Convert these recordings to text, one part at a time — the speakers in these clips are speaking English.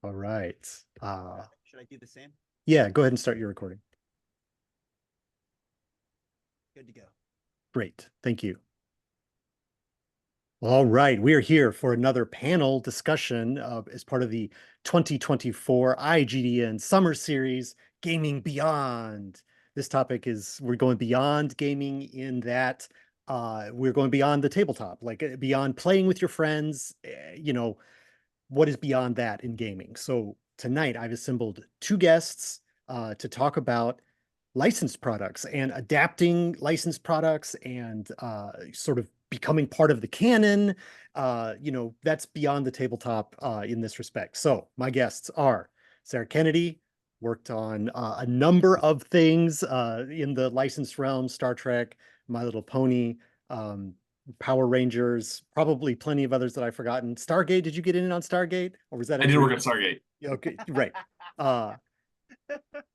All right. Should I do the same? Yeah, go ahead and start your recording. Good to go. Great. Thank you. All right, we are here for another panel discussion as part of the 2024 IGDN Summer Series, Gaming Beyond. This topic is we're going beyond gaming in that we're going beyond the tabletop, like beyond playing with your friends, what is beyond that in gaming. So tonight I've assembled two guests to talk about licensed products and adapting licensed products and sort of becoming part of the canon. That's beyond the tabletop in this respect. So my guests are Sarah Kennedy, worked on a number of things in the licensed realm, Star Trek, My Little Pony, um, Power Rangers, probably plenty of others that I've forgotten. Stargate, did you get in on Stargate? Or was that I a did work dream? at Stargate. Okay, right. Uh,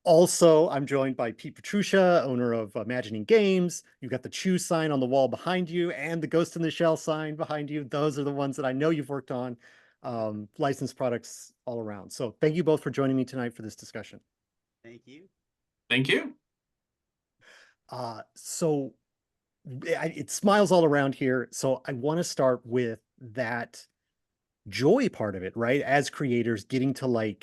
Also, I'm joined by Pete Petrusha, owner of Imagining Games. You've got the Chew sign on the wall behind you and the Ghost in the Shell sign behind you. Those are the ones that I know you've worked on, licensed products all around. So thank you both for joining me tonight for this discussion. Thank you. Thank you. So it smiles all around here. So I want to start with that joy part of it, right? As creators, getting to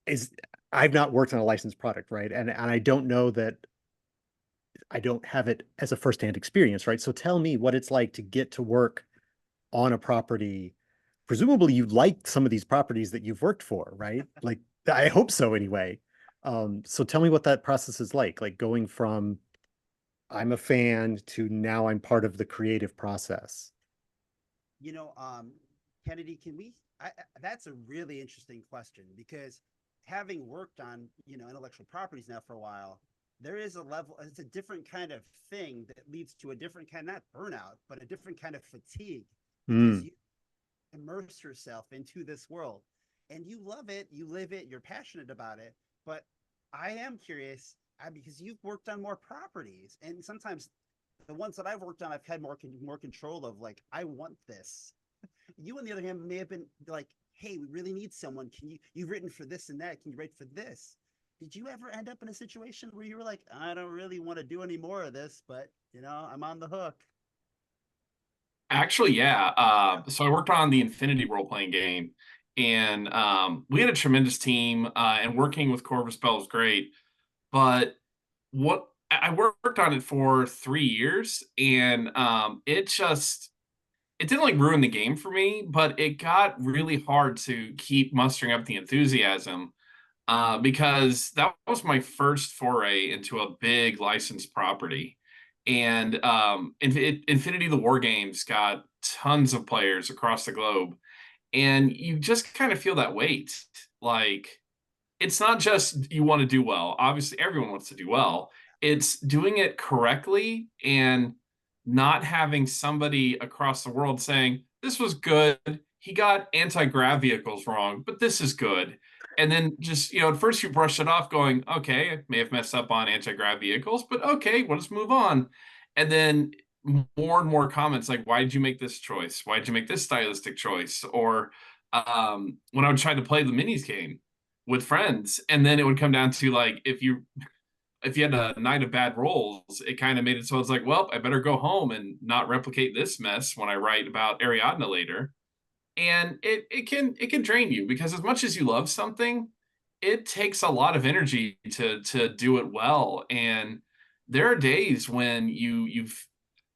is I've not worked on a licensed product, right? And I don't know that I don't have it as a firsthand experience, right? So tell me what it's like to get to work on a property. Presumably you like some of these properties that you've worked for, right? Like I hope so anyway. So tell me what that process is like going from I'm a fan to now I'm part of the creative process. You know, Kennedy, can we? That's a really interesting question because having worked on intellectual properties now for a while, there is a level. It's a different kind of thing that leads to a different kind, not burnout, but a different kind of fatigue because Mm, you immerse yourself into this world and you love it, you live it, you're passionate about it. But I am curious because you've worked on more properties, and sometimes the ones that I've worked on, I've had more control of. Like, I want this. You, on the other hand, may have been like, "Hey, we really need someone. Can you've written for this and that? Can you write for this?" Did you ever end up in a situation where you were like, "I don't really want to do any more of this, but I'm on the hook"? Actually, yeah. So I worked on the Infinity role-playing game, and we had a tremendous team, and working with Corvus Bell was great. But what I worked on it for 3 years, and it didn't like ruin the game for me, but it got really hard to keep mustering up the enthusiasm because that was my first foray into a big licensed property. And Infinity the War Games got tons of players across the globe. And you just kind of feel that weight. Like, it's not just you want to do well. Obviously, everyone wants to do well. It's doing it correctly and not having somebody across the world saying, this was good. He got anti-grav vehicles wrong, but this is good. And then just, at first you brush it off going, okay, I may have messed up on anti-grav vehicles, but okay, well, let's move on. And then more and more comments like, why did you make this choice? Why did you make this stylistic choice? Or when I would try to play the minis game, with friends, and then it would come down to like if you had a night of bad rolls, it kind of made it so it's like, well, I better go home and not replicate this mess when I write about Ariadne later. And it can drain you because as much as you love something, it takes a lot of energy to do it well. And there are days when you've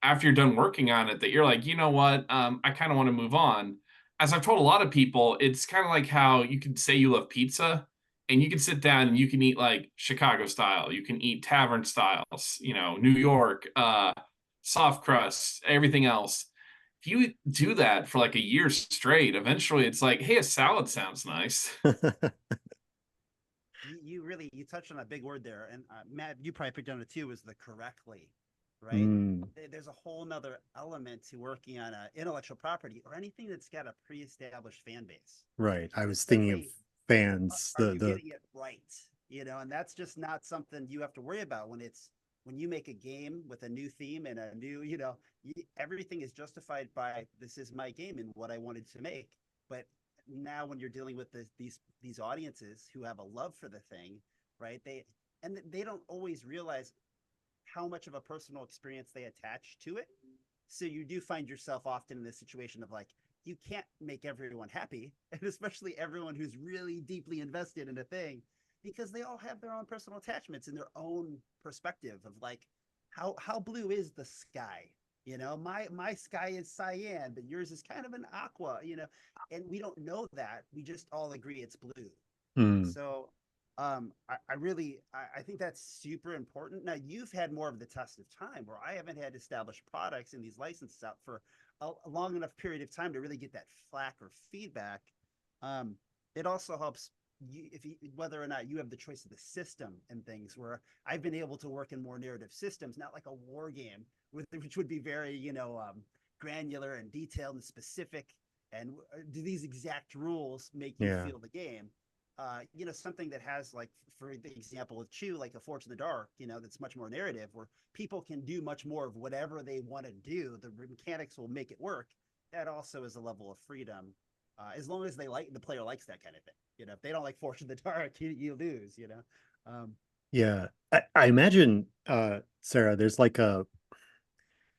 after you're done working on it that you're like, you know what, I kind of want to move on. As I've told a lot of people, it's kind of like how you can say you love pizza and you can sit down and you can eat like Chicago style, you can eat tavern styles, New York, soft crust, everything else. If you do that for like a year straight, eventually it's like, hey, a salad sounds nice. You really you touched on a big word there, and Matt, you probably picked on it too. Was the correctly, right? mm, There's a whole nother element to working on a intellectual property or anything that's got a pre-established fan base, right. I which is was thinking of literally, fans, are the you the getting it right? And that's just not something you have to worry about when you make a game with a new theme and a new, everything is justified by this is my game and what I wanted to make. But now when you're dealing with these audiences who have a love for the thing, right? They don't always realize how much of a personal experience they attach to it. So you do find yourself often in this situation of like, you can't make everyone happy, and especially everyone who's really deeply invested in a thing, because they all have their own personal attachments and their own perspective of like, how blue is the sky? You know, my sky is cyan, but yours is kind of an aqua, you know, and we don't know that. We just all agree it's blue. Hmm. So I think that's super important. Now you've had more of the test of time where I haven't had established products in these licenses out for a long enough period of time to really get that flack or feedback. It also helps you if you, whether or not you have the choice of the system and things where I've been able to work in more narrative systems, not like a war game, which would be very, granular and detailed and specific. And do these exact rules make you Yeah. feel the game? Something that has, like, for the example of Chew, like a Forge in the Dark, that's much more narrative, where people can do much more of whatever they want to do. The mechanics will make it work. That also is a level of freedom, as long as the player likes that kind of thing. If they don't like Forge in the Dark, you lose. Yeah. I imagine, Sarah, there's like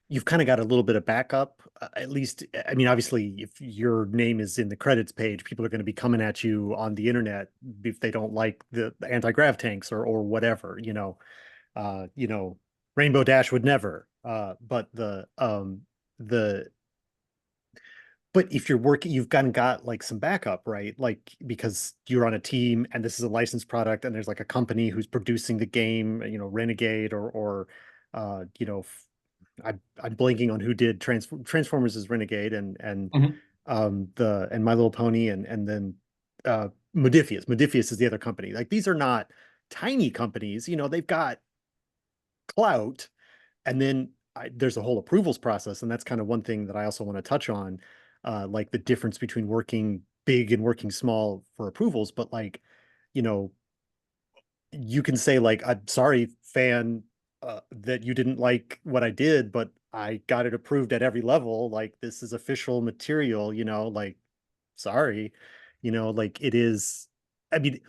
you've kind of got a little bit of backup, at least. I mean, obviously, if your name is in the credits page, people are going to be coming at you on the internet if they don't like the anti-grav tanks or whatever, Rainbow Dash would never. But the but if you're working, you've kind of got like some backup, right? Like, because you're on a team and this is a licensed product and there's like a company who's producing the game, Renegade or uh, you know, I'm blanking on who did Transformers is Renegade and Mhm. the and My Little Pony and then Modifius. Modifius is the other company. Like, these are not tiny companies, they've got clout. And then there's a whole approvals process, and that's kind of one thing that I also want to touch on, like the difference between working big and working small for approvals. But like, you know, you can say like, I'm sorry, fan, that you didn't like what I did, but I got it approved at every level. Like, this is official material, like, sorry, like it is. I mean,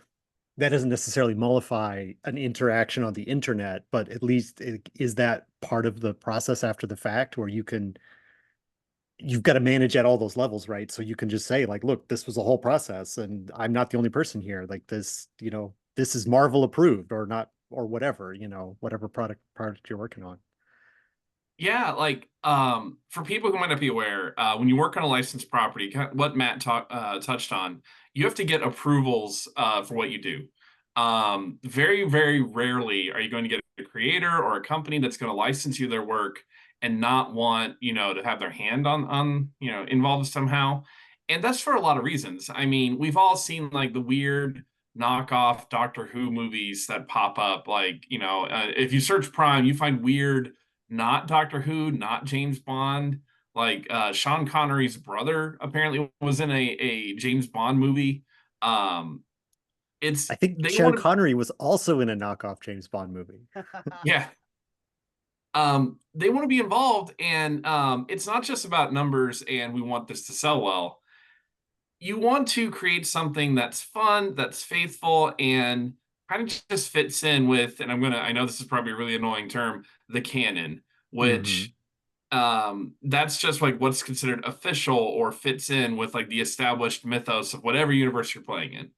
that doesn't necessarily mollify an interaction on the internet, but at least is that part of the process after the fact where you've got to manage at all those levels, right? So you can just say like, look, this was a whole process and I'm not the only person here. Like, this is Marvel approved or not, or whatever, whatever product you're working on. Yeah, like for people who might not be aware, when you work on a licensed property, what Matt touched on, you have to get approvals for what you do. Very, very rarely are you going to get a creator or a company that's going to license you their work and not want, to have their hand on, involved somehow. And that's for a lot of reasons. I mean, we've all seen like the weird knockoff Doctor Who movies that pop up. Like, if you search Prime, you find weird, not Doctor Who, not James Bond. Like Sean Connery's brother apparently was in a James Bond movie. Um, I think they Sean want to, Connery was also in a knockoff James Bond movie. yeah. They want to be involved, and it's not just about numbers and we want this to sell well. You want to create something that's fun, that's faithful, and kind of just fits in with, and I know this is probably a really annoying term, the canon, Hmm. which that's just like what's considered official or fits in with like the established mythos of whatever universe you're playing in.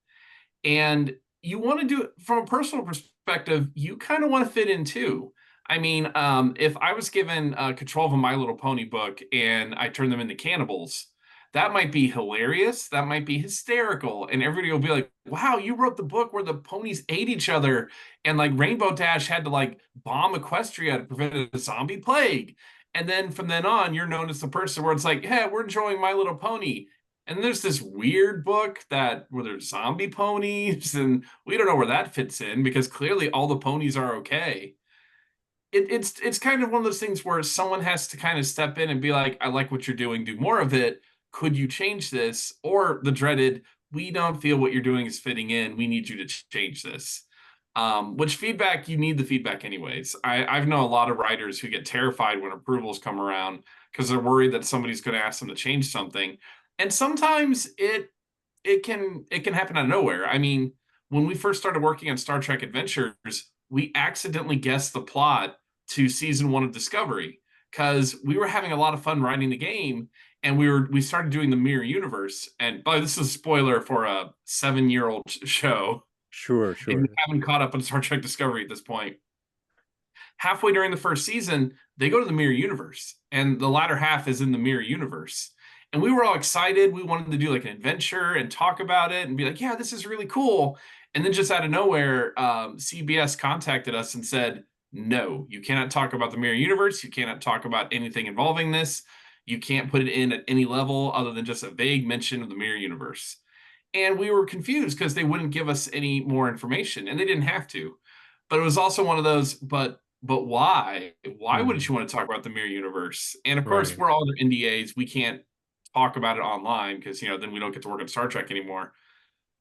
And you want to do it from a personal perspective, you kind of want to fit in too. I mean, if I was given control of a My Little Pony book and I turned them into cannibals, that might be hilarious. That might be hysterical. And everybody will be like, wow, you wrote the book where the ponies ate each other and like Rainbow Dash had to like bomb Equestria to prevent a zombie plague. And then from then on, you're known as the person where it's like, hey, we're enjoying My Little Pony. And there's this weird book that where there's zombie ponies, and we don't know where that fits in because clearly all the ponies are okay. It's kind of one of those things where someone has to kind of step in and be like, I like what you're doing, do more of it. Could you change this? Or the dreaded, we don't feel what you're doing is fitting in. We need you to change this. Which feedback, you need the feedback anyways. I've known a lot of writers who get terrified when approvals come around because they're worried that somebody's going to ask them to change something. And sometimes it can happen out of nowhere. I mean, when we first started working on Star Trek Adventures, we accidentally guessed the plot to season 1 of Discovery because we were having a lot of fun writing the game, and we started doing the mirror universe. And by this is a spoiler for a 7-year-old show. Sure, If you sure. haven't caught up on Star Trek Discovery at this point, halfway during the first season, they go to the mirror universe, and the latter half is in the mirror universe. And we were all excited. We wanted to do like an adventure and talk about it and be like, yeah, this is really cool. And then just out of nowhere, CBS contacted us and said, no, you cannot talk about the mirror universe. You cannot talk about anything involving this. You can't put it in at any level other than just a vague mention of the mirror universe. And we were confused because they wouldn't give us any more information, and they didn't have to. But it was also one of those, but why? Why wouldn't Mm, you want to talk about the mirror universe? And of course, right. we're all under NDAs. We can't talk about it online because then we don't get to work on Star Trek anymore.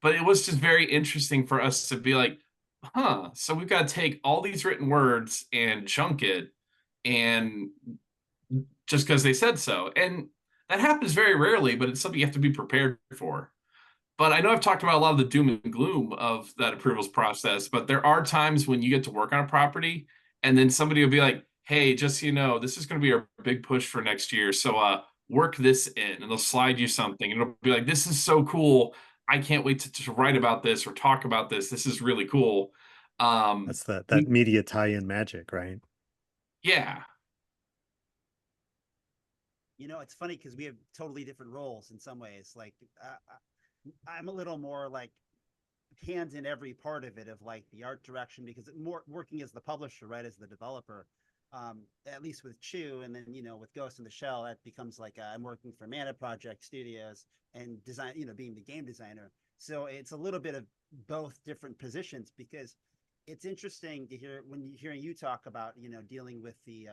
But it was just very interesting for us to be like, huh, so we've got to take all these written words and chunk it, and just because they said so. And that happens very rarely, but it's something you have to be prepared for. But I know I've talked about a lot of the doom and gloom of that approvals process, but there are times when you get to work on a property and then somebody will be like, hey, just so you know, this is going to be a big push for next year. So work this in, and they'll slide you something. And it'll be like, this is so cool. I can't wait to write about this or talk about this. This is really cool. That's that We media tie-in magic, right? Yeah. It's funny because we have totally different roles in some ways. Like, I'm a little more like hands in every part of it, of like the art direction, because more working as the publisher, right, as the developer. At least with Chew, and then with Ghost in the Shell, that becomes like I'm working for Mana Project Studios and design, being the game designer. So it's a little bit of both different positions, because it's interesting to hear when you're hearing you talk about dealing with the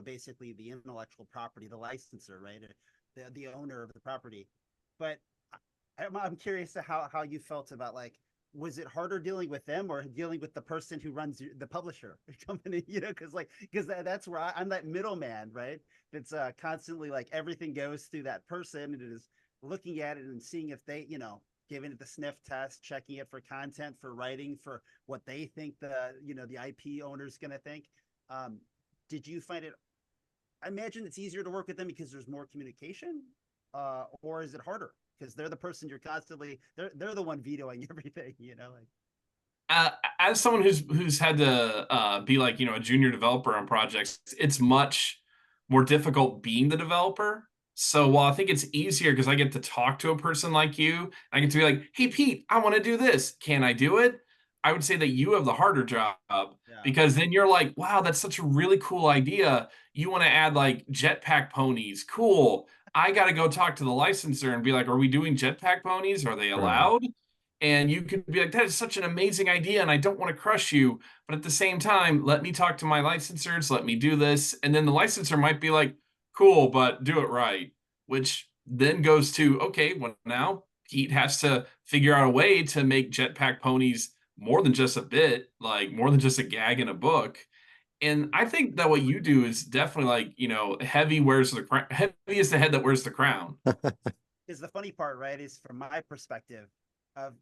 basically the intellectual property, the licenser, right, the owner of the property. But I'm curious to how you felt about, like, was it harder dealing with them or dealing with the person who runs the publisher company? Because that's where I'm that middleman, right? That's constantly, like, everything goes through that person, and it is looking at it and seeing if they, giving it the sniff test, checking it for content, for writing, for what they think the IP owner is going to think. Did you find it? I imagine it's easier to work with them because there's more communication, or is it harder because they're the person you're constantly they're the one vetoing everything, like. As someone who's had to be like a junior developer on projects, it's much more difficult being the developer. So while I think it's easier because I get to talk to a person like you, I get to be like, hey Pete, I want to do this, can I do it? I would say that you have the harder job, Yeah. because then you're like, wow, that's such a really cool idea. You want to add like jetpack ponies, cool. I got to go talk to the licensor and be like, are we doing jetpack ponies, are they Right. allowed? And you could be like, that is such an amazing idea, and I don't want to crush you. But at the same time, let me talk to my licensors, let me do this. And then the licensor might be like, cool, but do it right. Which then goes to, okay, well, now Pete has to figure out a way to make jetpack ponies more than just a bit, like more than just a gag in a book. And I think that what you do is definitely like, heavy wears the crown. Heavy is the head that wears the crown. Is the funny part, right, is from my perspective of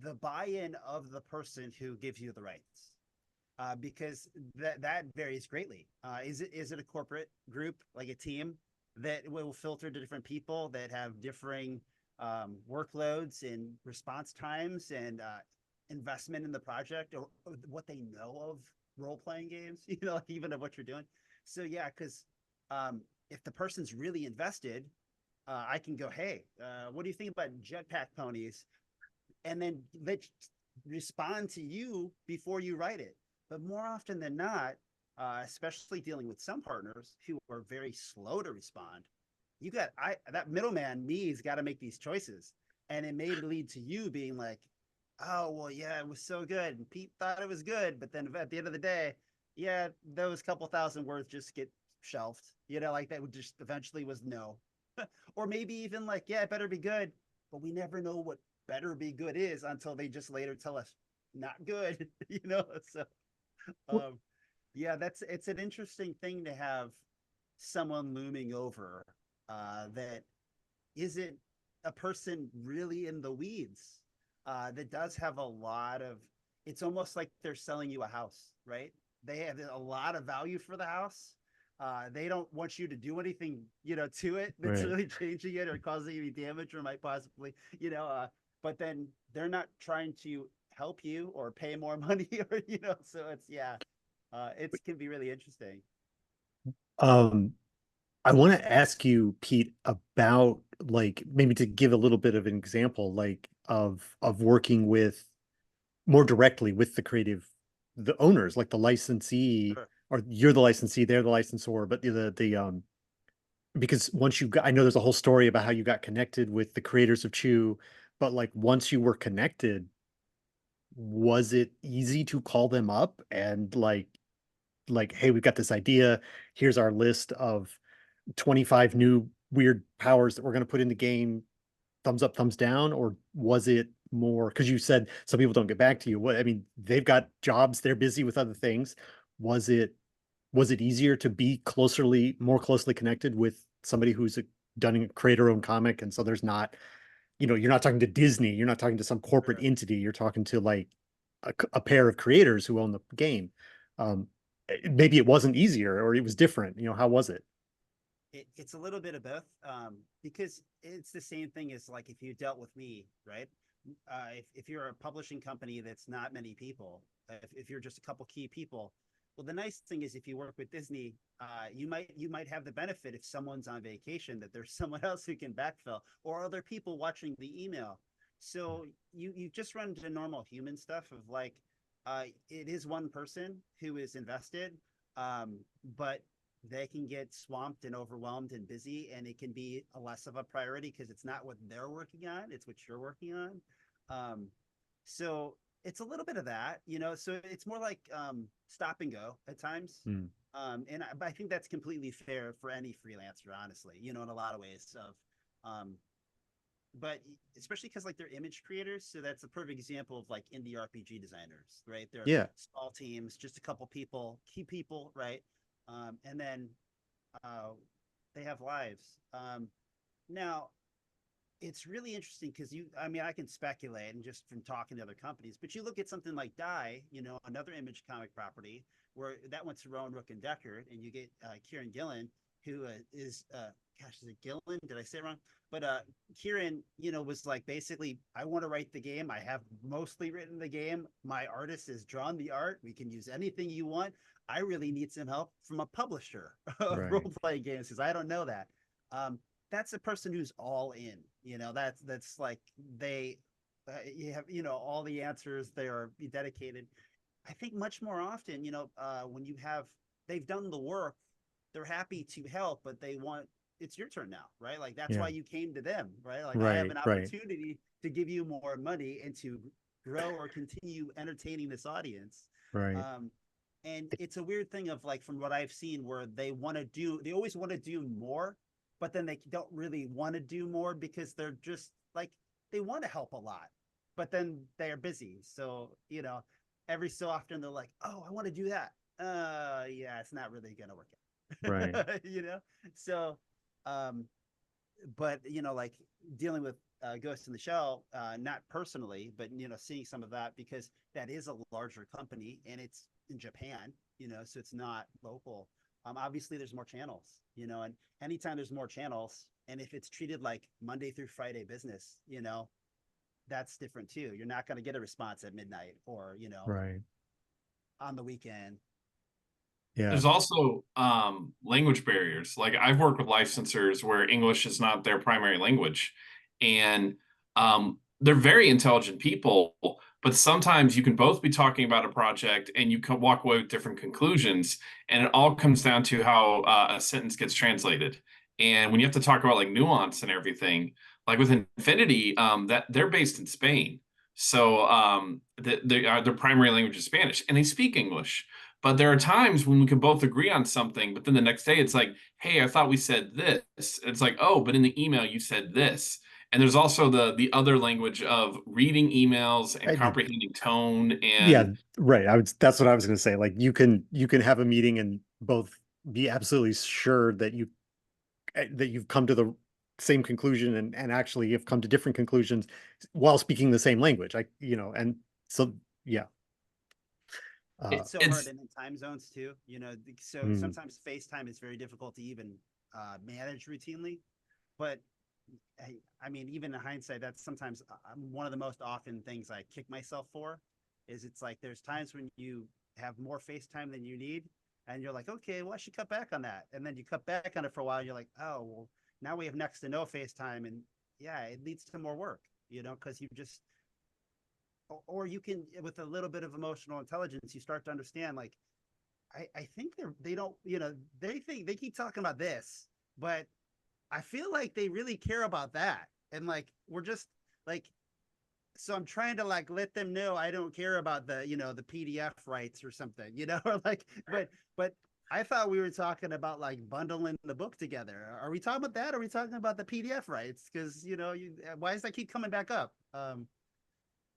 the buy-in of the person who gives you the rights, because that varies greatly. Is it a corporate group, like a team that will filter to different people that have differing workloads and response times and investment in the project, or what they know of role-playing games, like even of what you're doing. So yeah, because if the person's really invested, I can go, hey, what do you think about jetpack ponies? And then let's respond to you before you write it. But more often than not, especially dealing with some partners who are very slow to respond, that middleman, me's got to make these choices, and it may lead to you being like, oh well, yeah, it was so good, and Pete thought it was good, but then at the end of the day, yeah, those couple thousand words just get shelved. Like that would just eventually was no, or maybe even like, yeah, it better be good, but we never know what better be good is until they just later tell us not good. So yeah, it's an interesting thing to have someone looming over that isn't a person really in the weeds that does have a lot of, it's almost like they're selling you a house, right? They have a lot of value for the house. They don't want you to do anything, to it that's Right. really changing it or causing any damage or might possibly, but then they're not trying to help you or pay more money or, so it's, yeah, it can be really interesting. Um, I want to ask you, Pete, about like maybe to give a little bit of an example, like of working with more directly with the owners, like the licensee, Sure. or you're the licensee, they're the licensor, but the because once you got, I know there's a whole story about how you got connected with the creators of Chew, but like once you were connected, was it easy to call them up and like, hey, we've got this idea. Here's our list of 25 new weird powers that we're going to put in the game. Thumbs up, thumbs down? Or was it more because you said some people don't get back to you? What I mean, they've got jobs, they're busy with other things. Was it was it easier to be more closely connected with somebody who's done a creator-owned comic, and so there's not, you're not talking to Disney, you're not talking to some corporate Sure. entity, you're talking to like a pair of creators who own the game. Maybe it wasn't easier or it was different. How was it? It's a little bit of both, because it's the same thing as like if you dealt with me, right? If you're a publishing company that's not many people, if you're just a couple key people, well, the nice thing is if you work with Disney, you might have the benefit if someone's on vacation that there's someone else who can backfill or other people watching the email. So you just run into normal human stuff of like, it is one person who is invested, but they can get swamped and overwhelmed and busy, and it can be a less of a priority because it's not what they're working on, it's what you're working on. So it's a little bit of that, so it's more like stop and go at times. Hmm. I think that's completely fair for any freelancer, honestly, in a lot of ways of, but especially because like they're image creators, so that's a perfect example of like indie RPG designers, right? They're Yeah. small teams, just a couple people, key people, right? And then uh, they have lives. Now, it's really interesting because I mean, I can speculate and just from talking to other companies, but you look at something like Die, another image comic property where that went to Rowan Rook and Deckard, and you get Kieran Gillen, who is, gosh, is it Gillen? Did I say it wrong? But Kieran, was like basically, I want to write the game. I have mostly written the game. My artist has drawn the art. We can use anything you want. I really need some help from a publisher of Right. role playing games because I don't know that. That's a person who's all in. That's like they, you have, all the answers. They are dedicated. I think much more often, when they've done the work, they're happy to help, but it's your turn now, right? Like that's Yeah. why you came to them, right? Like I have Right. an Right. opportunity to give you more money and to grow or continue entertaining this audience. Right. Um, and it's a weird thing of like from what I've seen where they always want to do more, but then they don't really want to do more because they're just like they want to help a lot, but then they're busy. So, every so often they're like, "Oh, I want to do that." Yeah, it's not really gonna work Right. out. So, um, but like dealing with Ghost in the Shell, not personally, but seeing some of that because that is a larger company and it's in Japan, so it's not local. Obviously, there's more channels, and anytime there's more channels, and if it's treated like Monday through Friday business, that's different too. You're not going to get a response at midnight or Right. on the weekend. Yeah. There's also language barriers. Like I've worked with licensors where English is not their primary language, and they're very intelligent people. But sometimes you can both be talking about a project and you can walk away with different conclusions, and it all comes down to how a sentence gets translated. And when you have to talk about like nuance and everything, like with Infinity, that they're based in Spain, so their primary language is Spanish, and they speak English. But there are times when we can both agree on something, but then the next day it's like, hey, I thought we said this. It's like, oh, but in the email you said this. And there's also the other language of reading emails and comprehending tone Yeah, and right. That's what I was going to say. Like you can have a meeting and both be absolutely sure that you've come to same conclusion and actually have come to different conclusions while speaking the same language. And so, yeah. It's so hard It's in time zones too, so Mm, sometimes FaceTime is very difficult to even manage routinely. But I mean, even in hindsight, that's sometimes one of the most often things I kick myself for. Is it's like there's times when you have more FaceTime than you need, and you're like, okay, well, I should cut back on that, and then you cut back on it for a while. And you're like, oh, well, now we have next to no FaceTime, and yeah, it leads to more work, because you just, or you can, with a little bit of emotional intelligence, you start to understand, like, I think they don't, they think they keep talking about this, but I feel like they really care about that. And like, we're just like, so I'm trying to like let them know I don't care about the PDF rights or something, or like, but I thought we were talking about like bundling the book together. Are we talking about that? Are we talking about the PDF rights? Because why does that keep coming back up?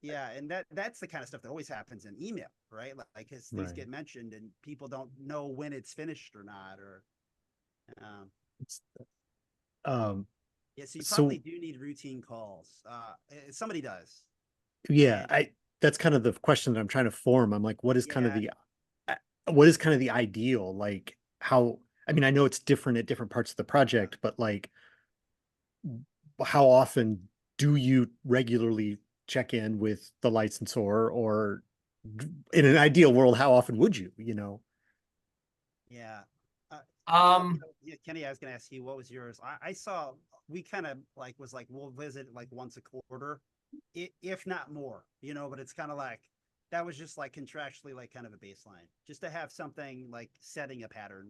Yeah, and that's the kind of stuff that always happens in email, right? Like, because things right. get mentioned and people don't know when it's finished or not, or Um, yeah. So you probably so do need routine calls. Somebody does, yeah, and that's kind of the question that I'm trying to form. I'm like, yeah, what is kind of the ideal? Like how, I mean, I know it's different at different parts of the project, but like how often do you regularly check in with the licensor, or in an ideal world, how often would you? yeah. Uh, um yeah, Kenny, I was going to ask you, what was yours? I saw we kind of like was like we'll visit like once a quarter, if not more, but it's kind of like that was just like contractually like kind of a baseline, just to have something like setting a pattern.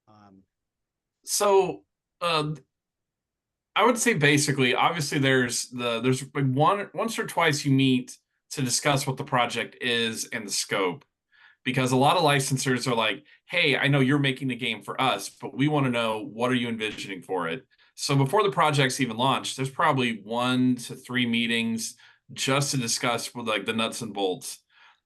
Um, so I would say basically, obviously there's like once or twice you meet to discuss what the project is and the scope. Because a lot of licensors are like, hey, I know you're making the game for us, but we want to know, what are you envisioning for it? So before the project's even launched, there's probably 1 to 3 meetings just to discuss with like the nuts and bolts.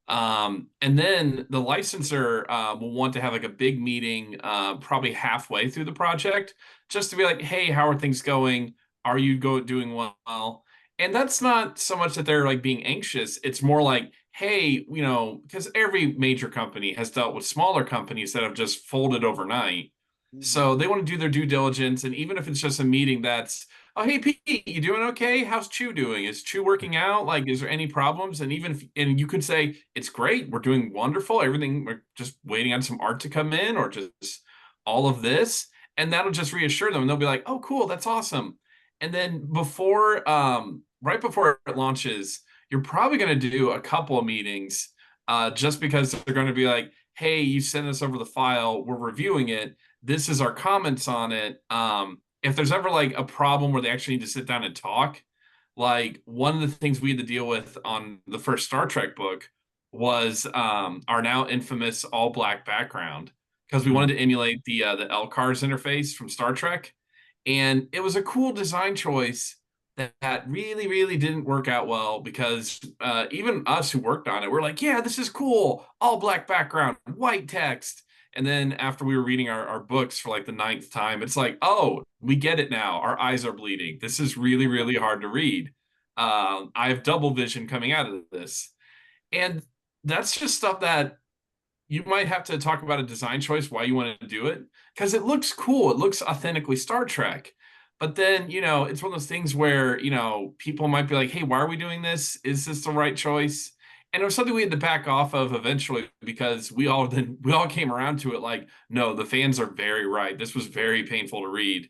And then the licensor will want to have like a big meeting probably halfway through the project just to be like, hey, how are things going? Are you doing well? And that's not so much that they're like being anxious. It's more like, hey, because every major company has dealt with smaller companies that have just folded overnight. mhm. So they want to do their due diligence. And even if it's just a meeting that's, oh, hey, Pete, you doing okay? How's Chew doing? Is Chew working out? Like, is there any problems? And even if, and you could say, it's great. We're doing wonderful. Everything, we're just waiting on some art to come in or just all of this. And that'll just reassure them. And they'll be like, oh, cool. That's awesome. And then right before it launches, you're probably going to do a couple of meetings just because they're going to be like, hey, you send us over the file. We're reviewing it. This is our comments on it. If there's ever like a problem where they actually need to sit down and talk, like one of the things we had to deal with on the first Star Trek book was our now infamous all black background because we Mm, wanted to emulate the LCARS interface from Star Trek, and it was a cool design choice that really, really didn't work out well because even us who worked on it, we're like, yeah, this is cool, all black background, white text. And then after we were reading our books for like the 9th time, it's like, oh, we get it now. Our eyes are bleeding. This is really, really hard to read. I have double vision coming out of this. And that's just stuff that you might have to talk about a design choice, why you want to do it, because it looks cool. It looks authentically Star Trek. But then, it's one of those things where, people might be like, hey, why are we doing this? Is this the right choice? And it was something we had to back off of eventually because we all came around to it like, no, the fans are very right. This was very painful to read.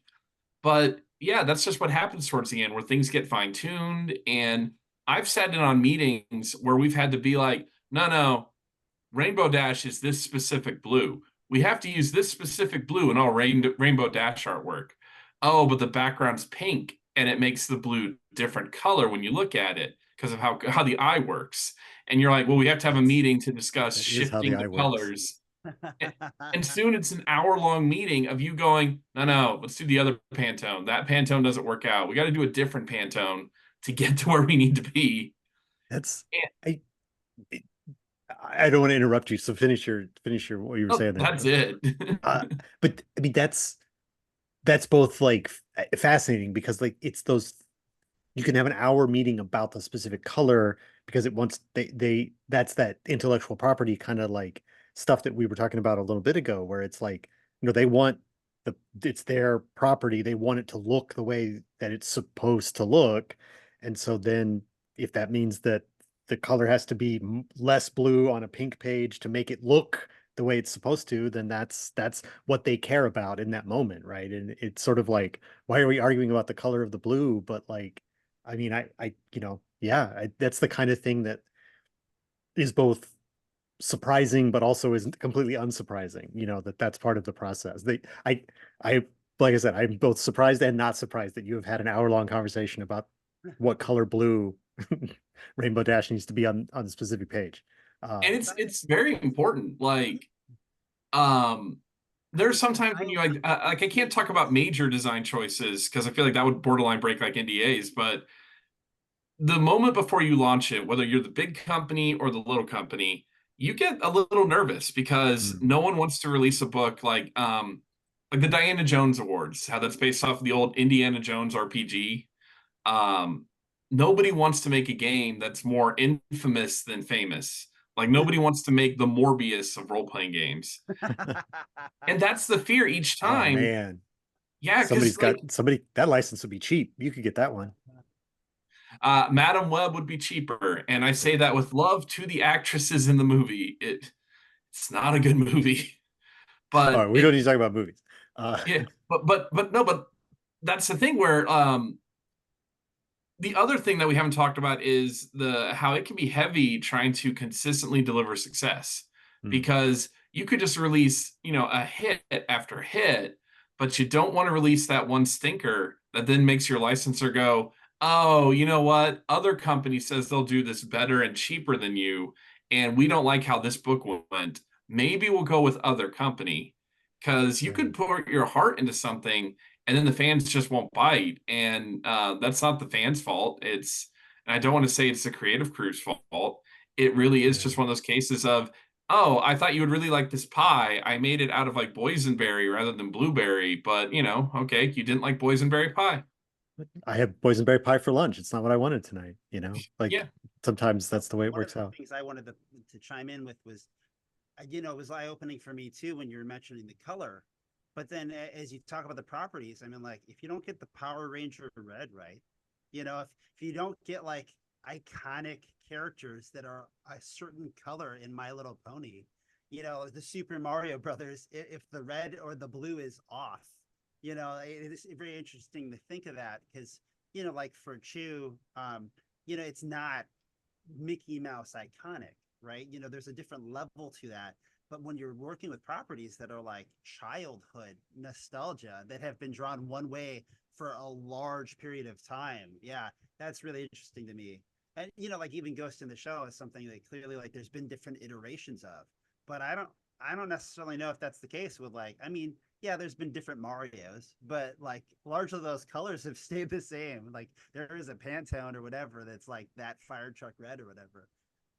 But yeah, that's just what happens towards the end where things get fine-tuned. And I've sat in on meetings where we've had to be like, no, no, Rainbow Dash is this specific blue. We have to use this specific blue in all Rainbow Dash artwork. Oh, but the background's pink and it makes the blue different color when you look at it because of how the eye works. And you're like, well, we have to have a That's meeting to discuss that is how the shifting the eye works. colors. And soon it's an hour-long meeting of you going, no, no, let's do the other Pantone. That Pantone doesn't work out. We got to do a different Pantone to get to where we need to be. That's And, I I don't want to interrupt you. So finish your what you were oh, saying there. that's it. Uh, but I mean, that's that's both like fascinating because like it's those you can have an hour meeting about the specific color because it wants they that's that intellectual property kind of like stuff that we were talking about a little bit ago where it's like they want it's their property, they want it to look the way that it's supposed to look, and so then if that means that the color has to be less blue on a pink page to make it look the way it's supposed to, then that's what they care about in that moment, right? And it's sort of like, why are we arguing about the color of the blue? But like, I mean, yeah, that's the kind of thing that is both surprising, but also isn't completely unsurprising, that's part of the process. I, like I said, I'm both surprised and not surprised that you have had an hour-long conversation about what color blue Rainbow Dash needs to be on the specific page. And it's very important. Like, um, there's sometimes when you like I can't talk about major design choices because I feel like that would borderline break like NDAs, but the moment before you launch it, whether you're the big company or the little company, you get a little nervous because Mm, no one wants to release a book like the Diana Jones Awards, how that's based off of the old Indiana Jones RPG. Um, Nobody wants to make a game that's more infamous than famous. Like nobody wants to make the Morbius of role-playing games. And that's the fear each oh time. man, Yeah, because like somebody that license would be cheap. You could get that one. Madam Web would be cheaper, and I say that with love to the actresses in the movie. It's not a good movie, All but right, we don't need to talk about movies. yeah, but no, but that's the thing where the other thing that we haven't talked about is the how it can be heavy trying to consistently deliver success mm, because you could just release a hit after hit, but you don't want to release that one stinker that then makes your licensor go, oh, you know what, other company says they'll do this better and cheaper than you, and we don't like how this book went, maybe we'll go with other company, because you yeah, could put your heart into something and then the fans just won't bite. And that's not the fans' fault. And I don't want to say it's the creative crew's fault. It really is yeah. just one of those cases of, oh, I thought you would really like this pie. I made it out of like boysenberry rather than blueberry, but okay, you didn't like boysenberry pie. I had boysenberry pie for lunch. It's not what I wanted tonight, Like Yeah. sometimes So that's the way it one of works the out. things I wanted to chime in with was, it was eye-opening for me too when you were mentioning the color. But then as you talk about the properties, I mean, like if you don't get the Power Ranger red right, if you don't get like iconic characters that are a certain color in My Little Pony, the Super Mario Brothers, if the red or the blue is off, it is very interesting to think of that because, like for Chew, it's not Mickey Mouse iconic, right? There's a different level to that. But when you're working with properties that are like childhood nostalgia that have been drawn one way for a large period of time, yeah, that's really interesting to me. And like even Ghost in the Shell is something that clearly like there's been different iterations of. But I don't necessarily know if that's the case with like, I mean, yeah, there's been different Marios, but like largely those colors have stayed the same. Like there is a Pantone or whatever that's like that fire truck red or whatever.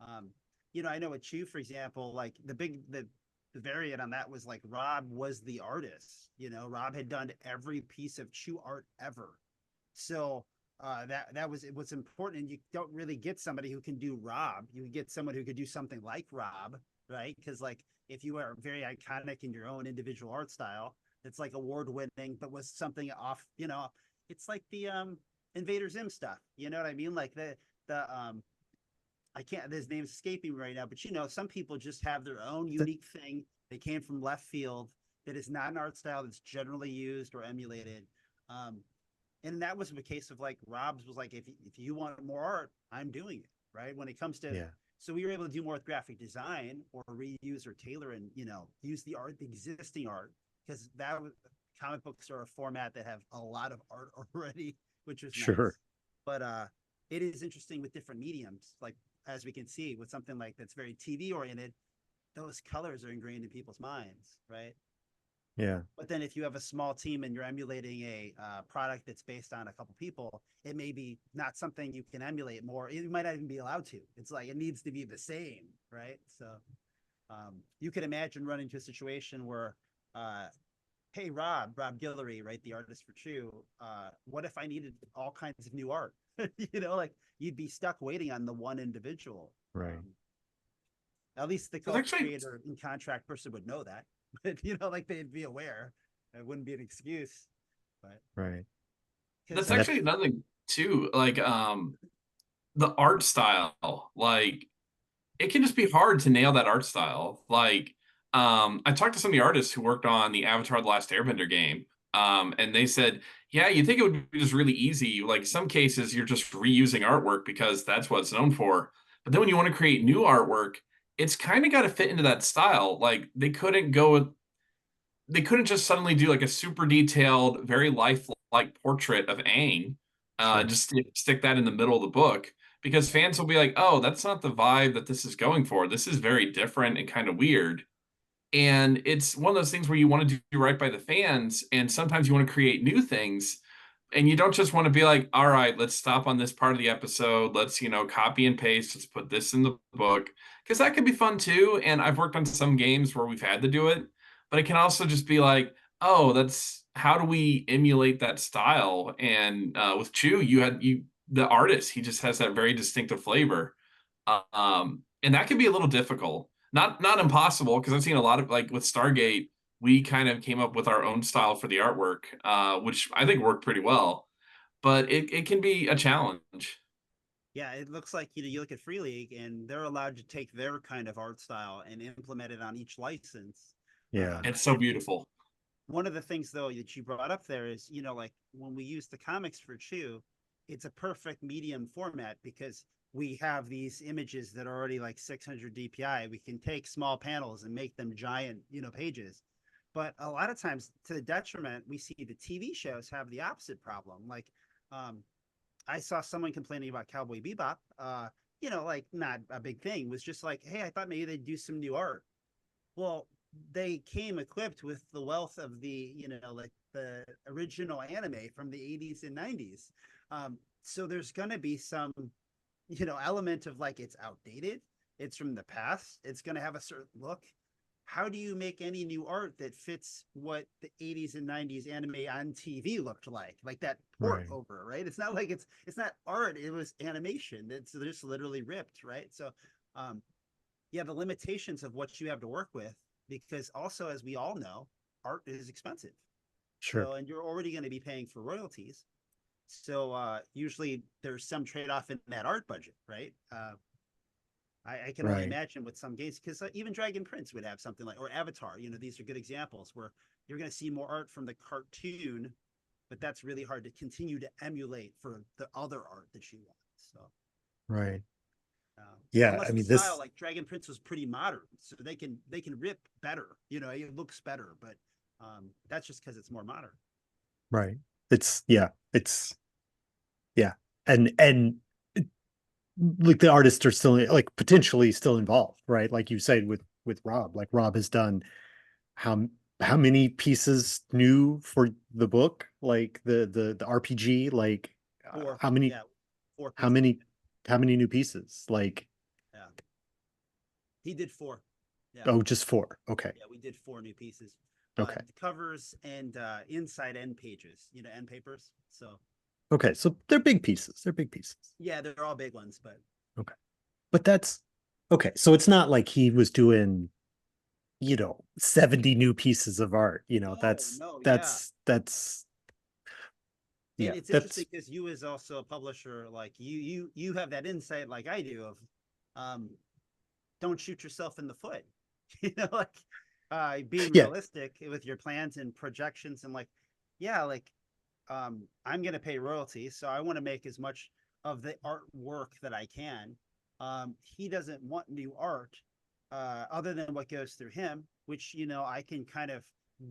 Um, I know with Chew, for example, like the variant on that was like Rob was the artist. Rob had done every piece of Chew art ever. So that was it was important. And you don't really get somebody who can do Rob. You get someone who could do something like Rob, right? Because like if you are very iconic in your own individual art style, it's like award winning, but was something off. It's like the Invader Zim stuff. You know what I mean? Like the I can't, his name's escaping me right now, but some people just have their own unique thing. They came from left field that is not an art style that's generally used or emulated. Um, and that was the case of like Rob's was like, if you want more art, I'm doing it. Right. When it comes to, Yeah, so we were able to do more with graphic design or reuse or tailor and, use the art, the existing art, because that was comic books are a format that have a lot of art already, which was sure. nice. But it is interesting with different mediums. Like as we can see with something like that's very TV oriented, those colors are ingrained in people's minds, right? Yeah. But then if you have a small team and you're emulating a product that's based on a couple people, it may be not something you can emulate more. You might not even be allowed to. It's like it needs to be the same, right? So you could imagine running into a situation where hey, Rob Guillory, right, the artist for Chew, what if I needed all kinds of new art? Like you'd be stuck waiting on the one individual. Right. At least the There's actually creator and contract person would know that, but like they'd be aware. It wouldn't be an excuse, but Right. because that's And actually another thing too. Like the art style, like it can just be hard to nail that art style. Like I talked to some of the artists who worked on the Avatar: The Last Airbender game. And they said, yeah, you think it would be just really easy. Like some cases, you're just reusing artwork because that's what it's known for. But then when you want to create new artwork, it's kind of got to fit into that style. Like they couldn't just suddenly do like a super detailed, very lifelike portrait of Aang, sure. just stick that in the middle of the book because fans will be like, oh, that's not the vibe that this is going for. This is very different and kind of weird. And it's one of those things where you want to do right by the fans, and sometimes you want to create new things. And you don't just want to be like, all right, let's stop on this part of the episode. Let's, copy and paste. Let's put this in the book. Because that can be fun too. And I've worked on some games where we've had to do it, but it can also just be like, oh, that's how do we emulate that style? And with Chew, the artist, he just has that very distinctive flavor. And that can be a little difficult. Not impossible, because I've seen a lot of like with Stargate, we kind of came up with our own style for the artwork, which I think worked pretty well. But it can be a challenge. yeah, it looks like you look at Free League and they're allowed to take their kind of art style and implement it on each license. Yeah. It's so beautiful. One of the things though that you brought up there is, like when we use the comics for Chew, it's a perfect medium format because we have these images that are already like 600 DPI. We can take small panels and make them giant, pages. But a lot of times, to the detriment, we see the TV shows have the opposite problem. Like, I saw someone complaining about Cowboy Bebop. Like not a big thing. It was just like, hey, I thought maybe they'd do some new art. Well, they came equipped with the wealth of the, like the original anime from the 80s and 90s. So there's going to be some, element of like it's outdated, it's from the past, it's going to have a certain look. How do you make any new art that fits what the 80s and 90s anime on TV looked like that port Right. over, right? It's not like it's not art, it was animation. It's just literally ripped, right? So yeah, the limitations of what you have to work with, because also, as we all know, art is expensive. Sure. So, and you're already going to be paying for royalties. So usually there's some trade-off in that art budget, right? I can only Right. imagine with some games, because even Dragon Prince would have something like, or Avatar, these are good examples where you're going to see more art from the cartoon, but that's really hard to continue to emulate for the other art that you want. So Right. Yeah. unless I the mean, style this, like Dragon Prince was pretty modern, so they can rip better. It looks better, but that's just because it's more modern. right. It's, yeah. And like the artists are still like potentially still involved, right? Like you said with Rob, like Rob has done how how many pieces new for the book, like the RPG, like Four, how many yeah, four how pieces. many how many new pieces? Like, Yeah, he did four. Yeah, oh, just four. Okay. yeah, we did four new pieces. Okay. The covers and inside end pages, end papers. So Okay. So they're big pieces. They're big pieces. yeah, they're all big ones, but Okay. But that's okay. So it's not like he was doing, 70 new pieces of art. no, no, yeah. That's And yeah, it's that's interesting because you, as also a publisher, like you have that insight like I do of um don't shoot yourself in the foot. Like being yeah, realistic with your plans and projections, and like, yeah, like I'm gonna pay royalties, so I want to make as much of the artwork that I can. He doesn't want new art other than what goes through him, which I can kind of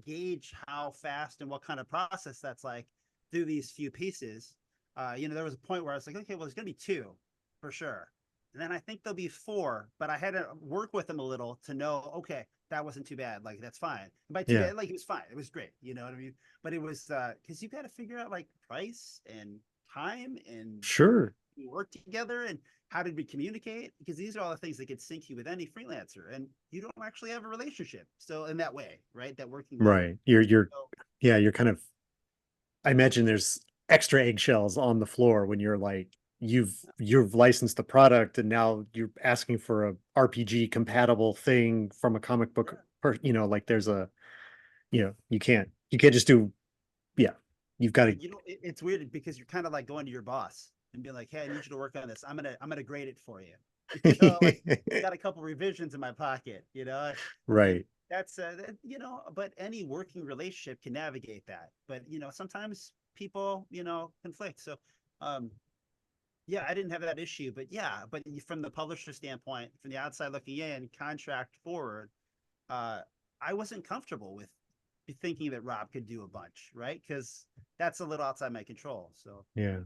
gauge how fast and what kind of process that's like through these few pieces. There was a point where I was like, okay, well, there's gonna be two for sure. And then I think there'll be four, but I had to work with him a little to know, okay, that wasn't too bad. Like, that's fine. And by too yeah, bad, like, it was fine. It was great. You know what I mean? But it was, because you got to figure out like price and time and sure. we work together, and how did we communicate? Because these are all the things that could sync you with any freelancer, and you don't actually have a relationship. So in that way, right? That working way. Right. You're So, yeah, you're kind of, I imagine there's extra eggshells on the floor when you're like, you've licensed the product and now you're asking for a RPG compatible thing from a comic book like there's a, you can't just do, yeah, you've got to, it's weird because you're kind of like going to your boss and being like, "Hey, I need you to work on this. I'm gonna grade it for you." Like I got a couple revisions in my pocket, and right. that's but any working relationship can navigate that. But sometimes people conflict. So, um, yeah, I didn't have that issue, but yeah, but from the publisher standpoint, from the outside looking in, contract forward, uh, I wasn't comfortable with thinking that Rob could do a bunch, right? Because that's a little outside my control. So, Yeah.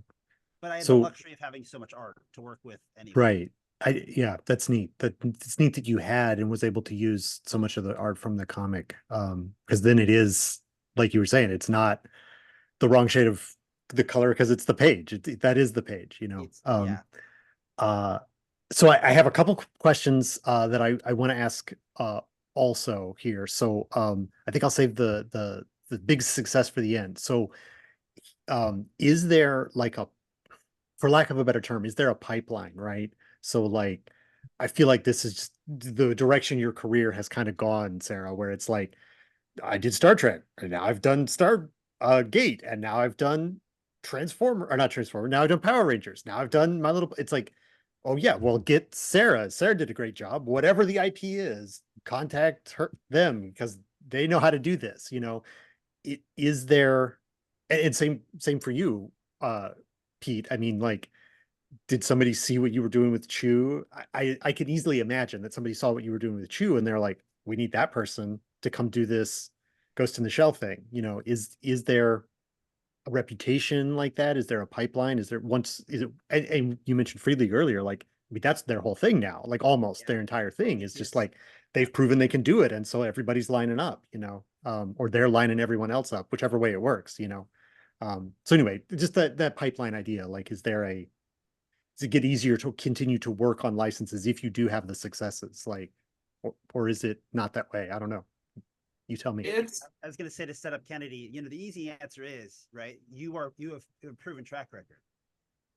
but I had the So, luxury of having so much art to work with anyway. right. Yeah, that's neat. It's neat that you had and was able to use so much of the art from the comic. Because then it is, like you were saying, it's not the wrong shade of the color because it's the page. That is the page, It's yeah. Uh, so I have a couple questions that I want to ask also here. So I think I'll save the big success for the end. So is there like a, for lack of a better term, is there a pipeline, right? So like I feel like this is just the direction your career has kind of gone, Sarah, where it's like I did Star Trek, and now I've done Star Gate, and now I've done Transformer, or not Transformer. Now I've done Power Rangers. Now I've done my little. It's like, oh yeah, well get Sarah. Sarah did a great job. Whatever the IP is, contact them because they know how to do this. Is there, and same for you, uh, Pete. I mean, like, did somebody see what you were doing with Chew? I can easily imagine that somebody saw what you were doing with Chew and they're like, we need that person to come do this Ghost in the Shell thing. Is there a reputation like that? Is there a pipeline? Is there once is it and you mentioned Free League earlier, like I mean that's their whole thing now. Like almost Yeah, their entire thing is just Prometheus. like they've proven they can do it. And so everybody's lining up, or they're lining everyone else up, whichever way it works. So anyway, just that pipeline idea, like is there a does it get easier to continue to work on licenses if you do have the successes? Like, or is it not that way? I don't know. You tell me. It's I was going to say to set up Kennedy. The easy answer is right. You have a proven track record,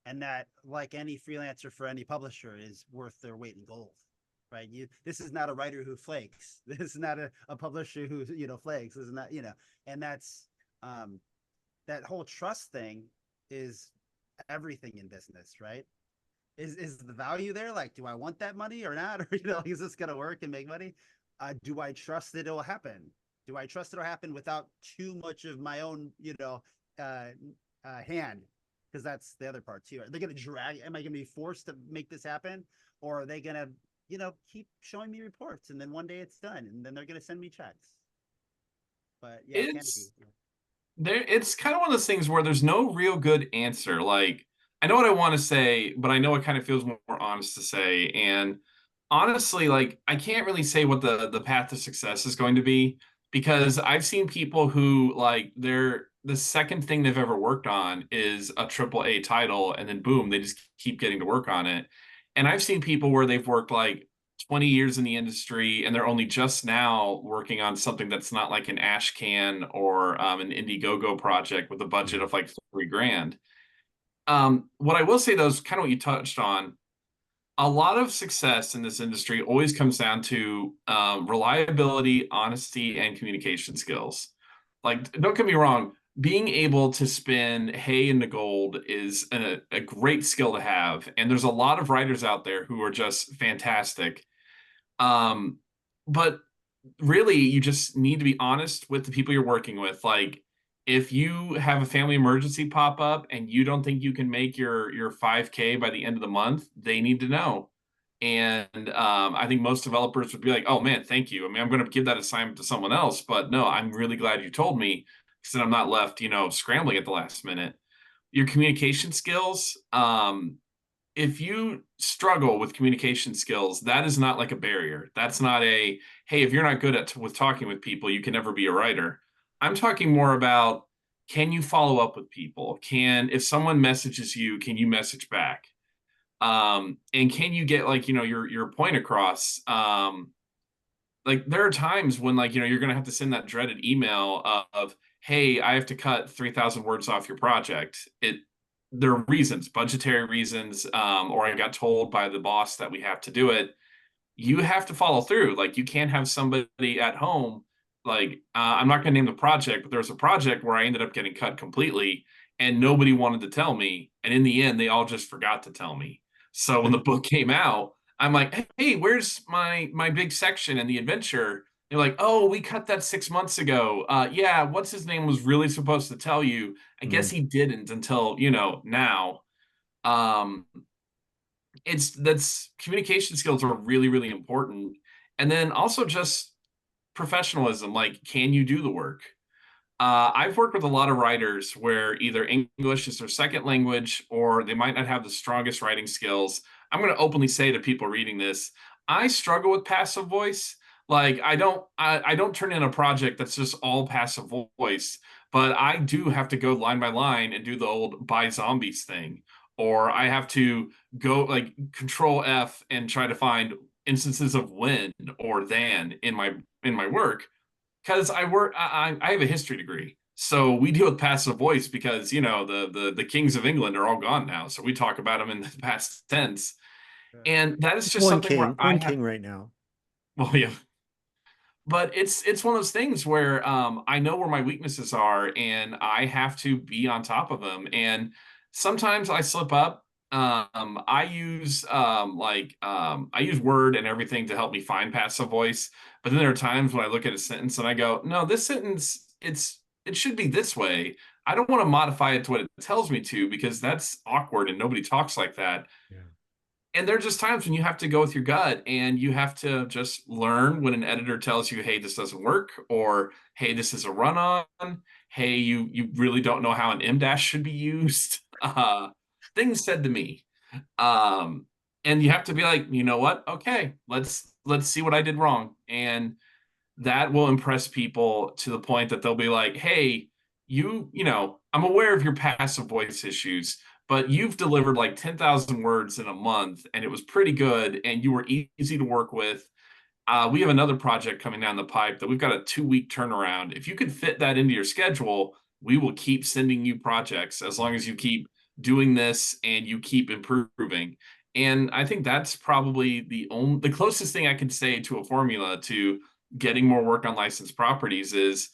and that like any freelancer for any publisher is worth their weight in gold. Right. This is not a writer who flakes. This is not a publisher who flakes. This is not and that's that whole trust thing is everything in business, right? Is the value there? Like, do I want that money or not? Or is this gonna work and make money? Do I trust that it'll happen? Do I trust it'll happen without too much of my own, hand? Because that's the other part too. Are they gonna drag? Am I gonna be forced to make this happen, or are they gonna, keep showing me reports and then one day it's done and then they're gonna send me checks? But yeah, Kennedy. it's there it's kind of one of those things where there's no real good answer. Like, I know what I want to say, but I know it kind of feels more honest to say. And honestly, like, I can't really say what the path to success is going to be, because I've seen people who, like, the second thing they've ever worked on is a triple A title, and then boom, they just keep getting to work on it. And I've seen people where they've worked like 20 years in the industry and they're only just now working on something that's not like an ash can or an Indiegogo project with a budget of like 3 grand. What I will say though is kind of what you touched on. A lot of success in this industry always comes down to reliability, honesty, and communication skills. Like, don't get me wrong, being able to spin hay into gold is a great skill to have. And there's a lot of writers out there who are just fantastic. Um, but really, you just need to be honest with the people you're working with. Like, if you have a family emergency pop up and you don't think you can make your 5K by the end of the month, they need to know. And I think most developers would be like, "Oh man, thank you. I mean, I'm going to give that assignment to someone else, but no, I'm really glad you told me, because then I'm not left, scrambling at the last minute." Your communication skills, if you struggle with communication skills, that is not like a barrier. That's not a, hey, if you're not good at with talking with people, you can never be a writer. I'm talking more about, can you follow up with people? If someone messages you, can you message back? And can you get like, your point across? Like there are times when like, you're going to have to send that dreaded email of, hey, I have to cut 3,000 words off your project. There are reasons, budgetary reasons, or I got told by the boss that we have to do it. You have to follow through. Like you can't have somebody at home. Like I'm not going to name the project, but there was a project where I ended up getting cut completely, and nobody wanted to tell me. And in the end, they all just forgot to tell me. So when the book came out, I'm like, hey, where's my big section in the adventure? They're like, oh, we cut that 6 months ago. Yeah, what's his name was really supposed to tell you. I guess Mm. he didn't until now. Um, that's communication skills are really, really important. And then also just professionalism, like can you do the work? I've worked with a lot of writers where either English is their second language or they might not have the strongest writing skills. I'm going to openly say to people reading this, I struggle with passive voice. Like I don't turn in a project that's just all passive voice, but I do have to go line by line and do the old buy zombies thing, or I have to go like control F and try to find instances of when or than in my work because I have a history degree. So we deal with passive voice because the kings of England are all gone now. So we talk about them in the past tense. And that is It's just something where I one have, king right now. well, yeah, but it's one of those things where I know where my weaknesses are and I have to be on top of them. And sometimes I slip up. I use Word and everything to help me find passive voice. But then there are times when I look at a sentence and I go, no, this sentence it should be this way. I don't want to modify it to what it tells me to because that's awkward and nobody talks like that. Yeah. And there are just times when you have to go with your gut and you have to just learn when an editor tells you, hey, this doesn't work, or hey, this is a run on, hey, you really don't know how an M dash should be used. Things said to me. Um, and you have to be like, you know what? Okay, let's see what I did wrong. And that will impress people to the point that they'll be like, hey, I'm aware of your passive voice issues, but you've delivered like 10,000 words in a month and it was pretty good and you were easy to work with. We have another project coming down the pipe that we've got a 2-week turnaround. If you could fit that into your schedule, we will keep sending you projects as long as you keep doing this and you keep improving. And I think that's probably the closest thing I can say to a formula to getting more work on licensed properties is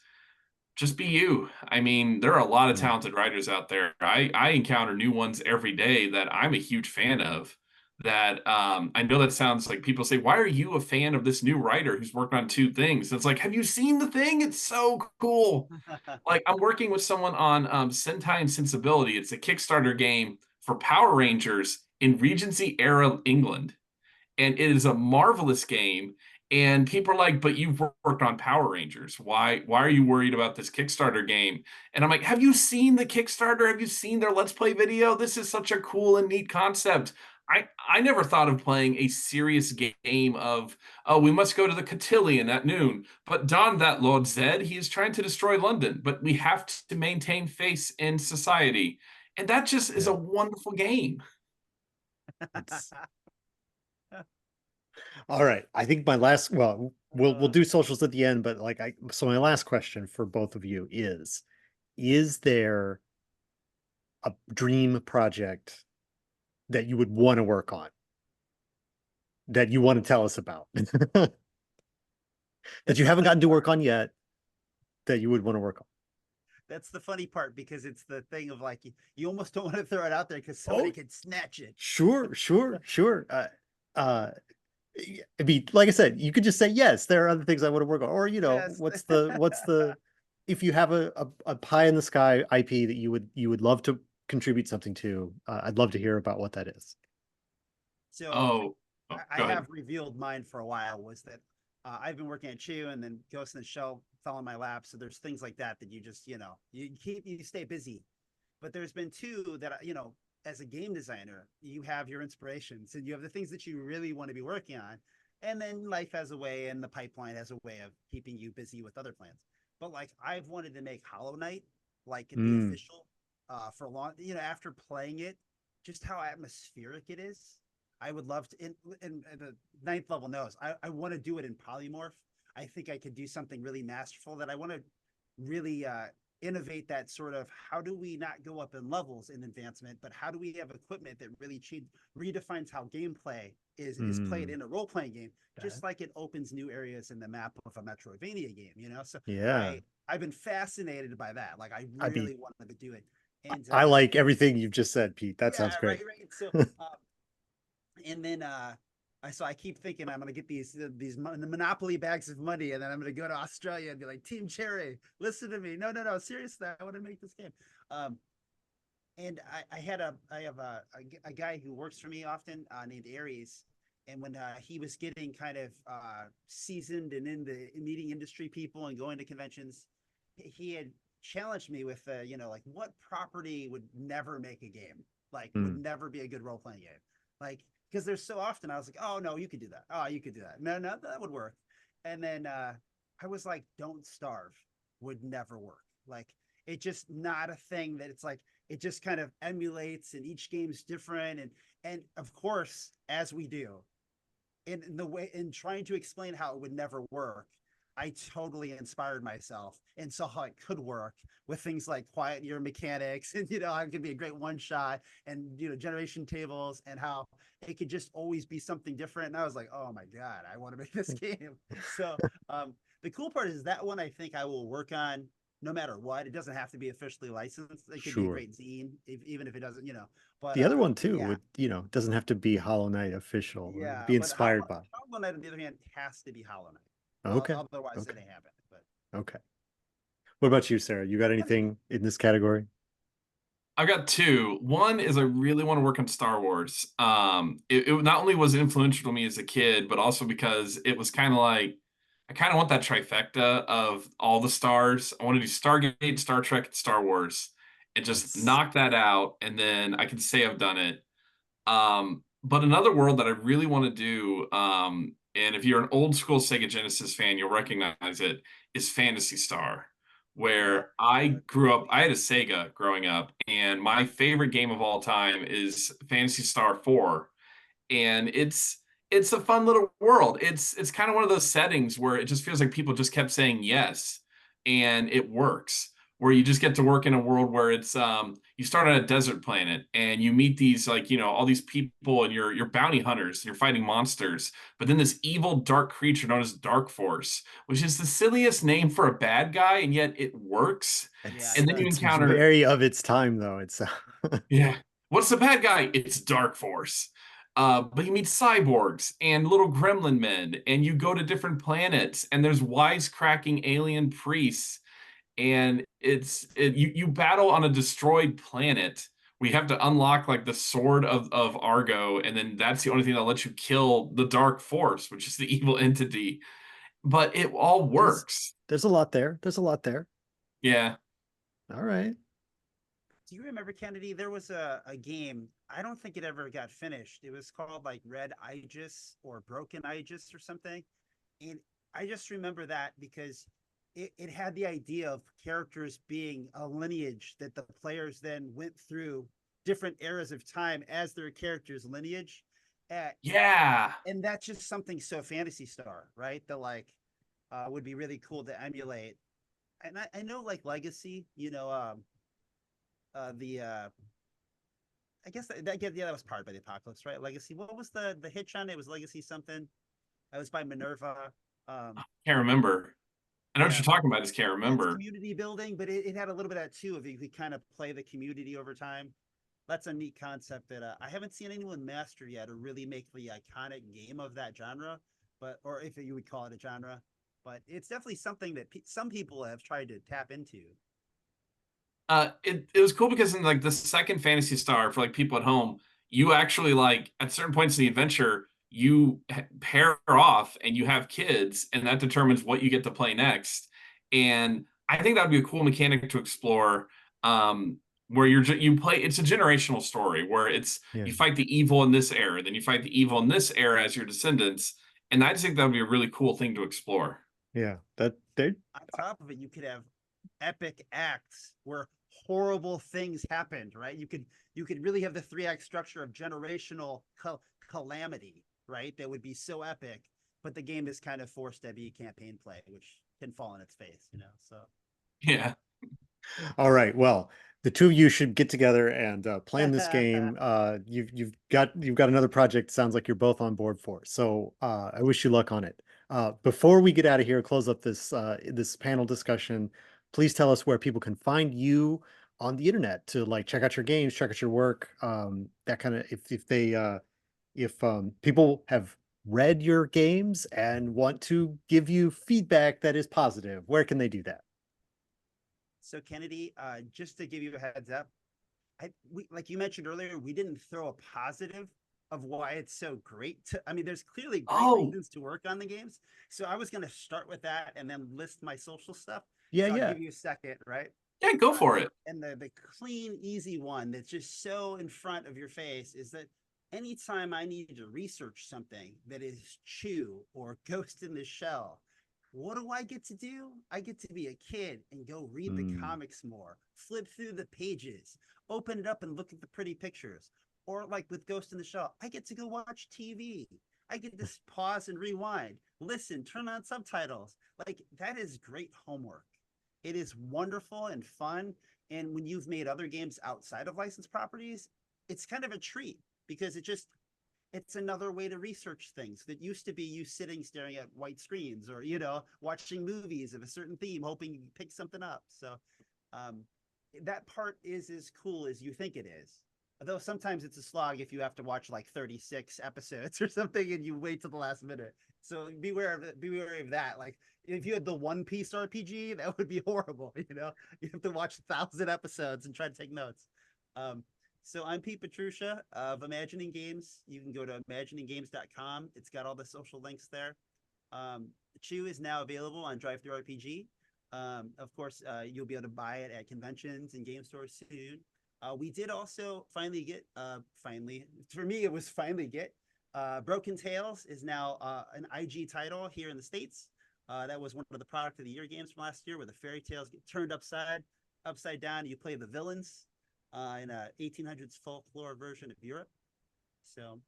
just be you. I mean, there are a lot of Mm. talented writers out there. I encounter new ones every day that I'm a huge fan of. That I know that sounds like people say, why are you a fan of this new writer who's worked on two things? It's like, have you seen the thing? It's so cool. Like I'm working with someone on Sentai and Sensibility. It's a Kickstarter game for Power Rangers in Regency era England, and it is a marvelous game. And people are like, but you've worked on Power Rangers. Why are you worried about this Kickstarter game? And I'm like, have you seen the Kickstarter? Have you seen their Let's Play video? This is such a cool and neat concept. I never thought of playing a serious game of, oh, we must go to the cotillion at noon. But Don, that Lord Zed, he is trying to destroy London, but we have to maintain face in society. And that just is Yeah. a wonderful game. It's all right. I think my last, well, we'll do socials at the end, but like so my last question for both of you is there a dream project that you would want to work on that you want to tell us about that That's you the haven't funny gotten to work part. on yet that you would want to work on? That's the funny part because it's the thing of like you almost don't want to throw it out there because Oh, somebody could snatch it. sure. Uh, I mean, like I said, you could just say yes. There are other things I want to work on, or Yes. what's the if you have a pie in the sky IP that you would love to contribute something to, I'd love to hear about what that is. So Oh, oh, I go ahead. have revealed mine for a while was that I've been working at Chew and then Ghost in the Shell fell in my lap. So there's things like that that you just, you stay busy. But there's been two that, as a game designer, you have your inspirations and you have the things that you really want to be working on. And then life has a way and the pipeline has a way of keeping you busy with other plans. But like I've wanted to make Hollow Knight, like the Mm, official for a long, after playing it just how atmospheric it is. I would love to, in the ninth level knows, I want to do it in polymorph. I think I could do something really masterful that I want to really innovate that sort of how do we not go up in levels in advancement, but how do we have equipment that really redefines how gameplay is played in a role-playing game, just like it opens new areas in the map of a Metroidvania game, you know? So Yeah. I've been fascinated by that. Like I I'd be really wanted to do it. And I like everything you've just said, Pete. That yeah, sounds great. right. So and then I keep thinking I'm gonna get these monopoly bags of money, and then I'm gonna go to Australia and be like, Team Cherry, listen to me. No, seriously, I want to make this game. And I have a guy who works for me often named Aries, and when he was getting kind of seasoned and in the meeting industry people and going to conventions, he had challenged me with like what property would never make a game, like would never be a good role playing game, like because there's so often I was like, oh no, you could do that. Oh, you could do that. No, that would work. And then I was like, Don't Starve would never work. Like it's just not a thing that it's like it just kind of emulates and each game's different. And of course, as we do, in the way in trying to explain how it would never work, I totally inspired myself and saw how it could work with things like quiet year mechanics and it could be a great one shot and generation tables and how it could just always be something different. And I was like, oh my God, I want to make this game. So the cool part is that one I think I will work on no matter what. It doesn't have to be officially licensed. It could be a Sure. great zine, even if it doesn't, but The other one too yeah. would, doesn't have to be Hollow Knight official or Yeah, be but Hollow, inspired by. Hollow Knight on the other hand has to be Hollow Knight. Well, Okay. otherwise it Okay. ain't happening. But Okay. What about you, Sarah? You got anything in this category? I've got two. One is I really want to work on Star Wars. It not only was influential to me as a kid, but also because it was kind of like I kind of want that trifecta of all the stars. I want to do Stargate, Star Trek, and Star Wars, and just That's knock that out, and then I can say I've done it. But another world that I really want to do, and if you're an old school Sega Genesis fan, you'll recognize it, is Phantasy Star, yeah, where I grew up. I had a Sega growing up, and my favorite game of all time is Phantasy Star 4. And it's a fun little world. It's kind of one of those settings where it just feels like people just kept saying yes, and it works. Where you just get to work in a world where it's you start on a desert planet and you meet these like all these people and you're bounty hunters and you're fighting monsters, but then this evil dark creature known as Dark Force, which is the silliest name for a bad guy, and yet it works. yeah, And it then you does. it's encounter very of its time though. It's yeah. What's the bad guy? It's Dark Force. But you meet cyborgs and little gremlin men, and you go to different planets, and there's wisecracking alien priests, and you battle on a destroyed planet. We have to unlock like the sword of Argo, and then that's the only thing that lets you kill the Dark Force, which is the evil entity. But it all there's works. there's a lot there. There's a lot there. Yeah. All right. Do you remember, Kennedy? There was a game. I don't think it ever got finished. It was called like Red Aegis or Broken Aegis or something. And I just remember that because it had the idea of characters being a lineage that the players then went through different eras of time as their character's lineage. Uh, Yeah. and that's just something so Fantasy Star, right? That like would be really cool to emulate. And I know like Legacy, the I guess that was powered by the Apocalypse, right? Legacy. What was the hitch on it? It was Legacy something. It was by Minerva. Can't remember. I know what Yeah, you're talking about. I just can't yeah, it's remember. community building, but it had a little bit of that too. If you could kind of play the community over time, that's a neat concept that I haven't seen anyone master yet or really make the iconic game of that genre, or if you would call it a genre. But it's definitely something that some people have tried to tap into. It was cool because in like the second Fantasy Star for like people at home, you actually like at certain points in the adventure, you pair off and you have kids, and that determines what you get to play next. And I think that would be a cool mechanic to explore. Where you play, it's a generational story where it's Yeah. you fight the evil in this era, then you fight the evil in this era as your descendants, and I just think that would be a really cool thing to explore. Yeah. That they On top of it, you could have epic acts where horrible things happened, right? You could really have the 3 act structure of generational calamity, right? That would be so epic, but the game is kind of forced to be campaign play, which can fall on its face, you know. So Yeah. All right. Well, the two of you should get together and plan this game. You've got another project. Sounds like you're both on board for. So I wish you luck on it. Before we get out of here, close up this panel discussion. Please tell us where people can find you on the internet to like check out your games, check out your work. That kind of if people have read your games and want to give you feedback that is positive, where can they do that? So Kennedy, just to give you a heads up, like you mentioned earlier, we didn't throw a positive of why it's so great. I mean, there's clearly great Oh, reasons to work on the games. So I was going to start with that and then list my social stuff. Yeah, So I'll yeah. give you a second, right? yeah, go for it. And the clean, easy one that's just so in front of your face is that anytime I need to research something that is Chew or Ghost in the Shell, what do I get to do? I get to be a kid and go read the comics more, flip through the pages, open it up and look at the pretty pictures. Or like with Ghost in the Shell, I get to go watch TV. I get to pause and rewind, listen, turn on subtitles. Like that is great homework. It is wonderful and fun. And when you've made other games outside of licensed properties, it's kind of a treat because it's another way to research things that used to be you sitting staring at white screens or, you know, watching movies of a certain theme, hoping you pick something up. So that part is as cool as you think it is. Although sometimes it's a slog if you have to watch like 36 episodes or something and you wait till the last minute. So beware of it, be wary of that. Like if you had the One Piece RPG, that would be horrible. You know, you have to watch 1,000 episodes and try to take notes. So I'm Pete Petrusha of Imagining Games. You can go to imagininggames.com. It's got all the social links there. Chew is now available on DriveThruRPG. Of course, you'll be able to buy it at conventions and game stores soon. We did also finally get, for me, it was finally get, Broken Tales is now an IG title here in the States. That was one of the Product of the Year games from last year where the fairy tales get turned upside down. You play the villains in a 1800s folklore version of Europe. So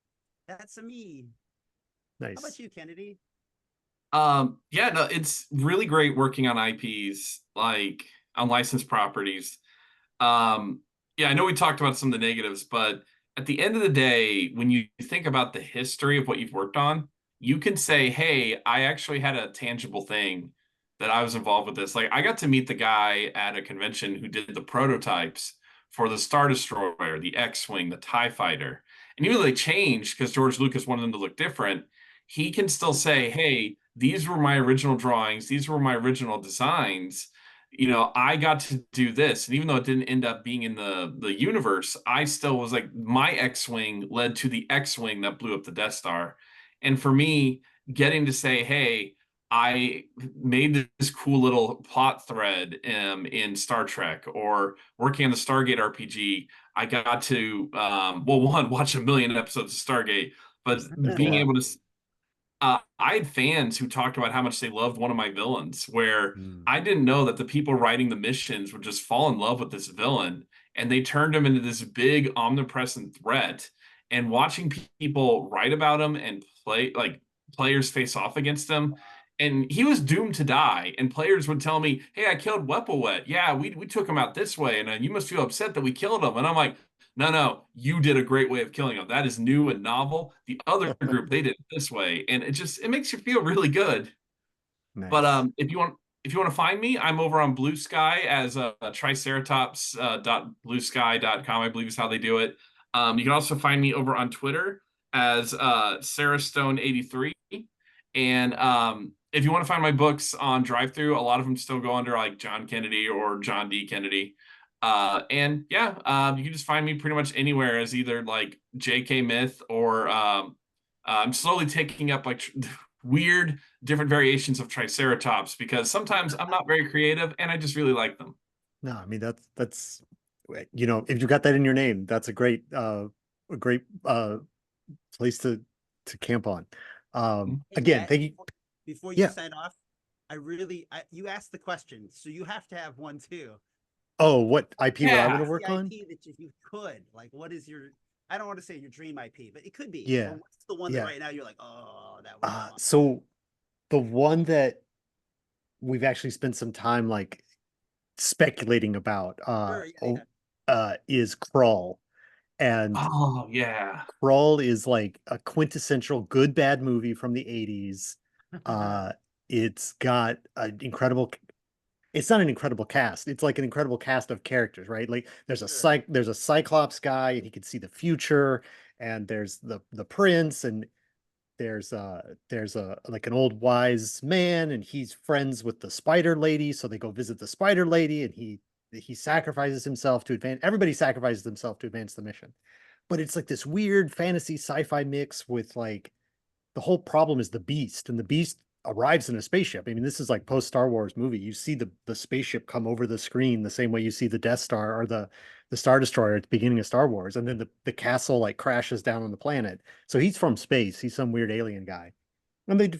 that's me. How about Nice. you, Kennedy? Yeah, no, it's really great working on IPs, like on licensed properties. Um, yeah, I know we talked about some of the negatives, but at the end of the day, when you think about the history of what you've worked on, you can say, hey, I actually had a tangible thing that I was involved with this. Like, I got to meet the guy at a convention who did the prototypes for the Star Destroyer, the X-Wing, the TIE Fighter. And even though they changed because George Lucas wanted them to look different, he can still say, hey, these were my original drawings, these were my original designs. You know, I got to do this. And even though it didn't end up being in the universe, I still was like, my X-Wing led to the X-Wing that blew up the Death Star. And for me, getting to say, hey, I made this cool little plot thread in Star Trek, or working on the Stargate RPG, I got to, well, one, watch a million episodes of Stargate, but That's a being lot. able to I had fans who talked about how much they loved one of my villains, where I didn't know that the people writing the missions would just fall in love with this villain, and they turned him into this big omnipresent threat. And watching people write about him and play, like players face off against him, and he was doomed to die. And players would tell me, "Hey, I killed Wepplewet. Yeah, we took him out this way, and you must feel upset that we killed him." And I'm like, no, no, you did a great way of killing him. That is new and novel. The other group, they did it this way, and it makes you feel really good. But Nice. if you want to find me, I'm over on Blue Sky as triceratops dot bluesky.com, I believe is how they do it. You can also find me over on Twitter as Sarah Stone 83. And if you want to find my books on drive-through, a lot of them still go under like John Kennedy or John D. Kennedy. And yeah, you can just find me pretty much anywhere as either like JK Myth or I'm slowly taking up like weird different variations of triceratops because sometimes I'm not very creative and I just really like them. No, I mean that's if you got that in your name, that's a great place to camp on. Hey, Again, Matt, thank you. before you Yeah. sign off, you asked the question, so you have to have one too. Oh, what IP would I want Yeah. to What's work the on? IP that you could like? What is your? I don't want to say your dream IP, but it could be. Or Yeah, what's the one that yeah. right now you're like, oh, that would be fun. So the one that we've actually spent some time like speculating about Sure, yeah. is Crawl. And Oh yeah. Crawl is like a quintessential good bad movie from the 80s. Yeah. It's got an incredible, it's not an incredible cast. It's like an incredible cast of characters, right? Like Sure. there's a Cyclops guy and he can see the future, and there's the prince, and there's a like an old wise man, and he's friends with the spider lady, so they go visit the spider lady, and he sacrifices himself to advance, everybody sacrifices themselves to advance the mission. But it's like this weird fantasy sci-fi mix with like the whole problem is the beast, and the beast arrives in a spaceship. I mean, this is like post Star Wars movie. You see the spaceship come over the screen the same way you see the Death Star or the Star Destroyer at the beginning of Star Wars, and then the castle like crashes down on the planet. So he's from space. He's some weird alien guy. And they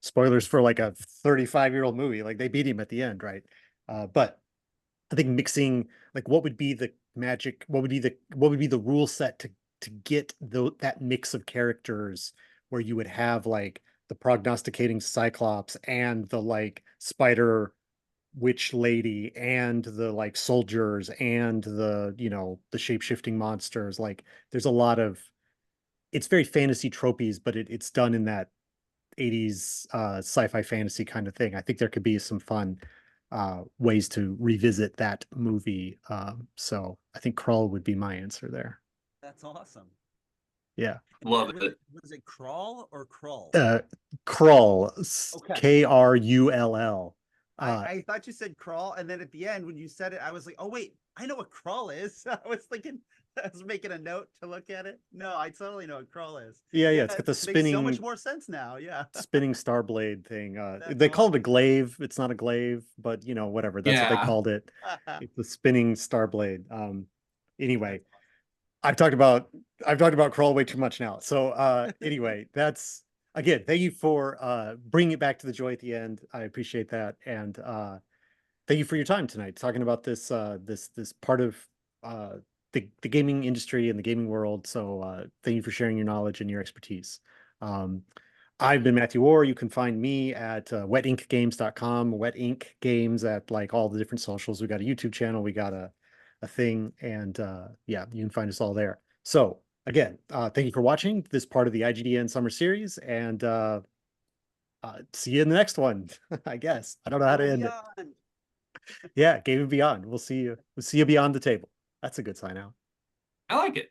spoilers for like a 35-year-old movie. Like they beat him at the end, right? But I think mixing like what would be the magic, what would be the rule set to get that mix of characters where you would have like the prognosticating Cyclops and the like spider witch lady and the like soldiers and the the shape-shifting monsters. Like there's a lot of, it's very fantasy tropies, but it's done in that 80s sci-fi fantasy kind of thing. I think there could be some fun ways to revisit that movie. So I think Crawl would be my answer there. That's awesome. Yeah. Love Was it. it crawl or crawl? Uh, Krull, Okay. Krull. I thought you said crawl, and then at the end when you said it, I was like, oh wait, I know what crawl is. I was thinking, I was making a note to look at it. No, I totally know what crawl is. Yeah, yeah, Yeah, it's got it the makes so much more sense now. Yeah, spinning star blade thing. that's They call it a awesome. glaive. It's not a glaive, but whatever. That's what they Yeah. called it. It's the spinning star blade. Anyway, That's awesome. I've talked about Crawl way too much now. So anyway, that's again, thank you for bringing it back to the joy at the end. I appreciate that, and thank you for your time tonight talking about this part of the gaming industry and the gaming world. So thank you for sharing your knowledge and your expertise. Um, I've been Matthew Orr. You can find me at wetinkgames.com, Wet Ink Games at like all the different socials. We got a YouTube channel, we got a thing, and yeah, you can find us all there. So again, thank you for watching this part of the IGDN summer series, and see you in the next one. I guess I don't know how Game to and end it. beyond. Yeah, Game and Beyond. We'll see you beyond the table. That's a good sign out. I like it.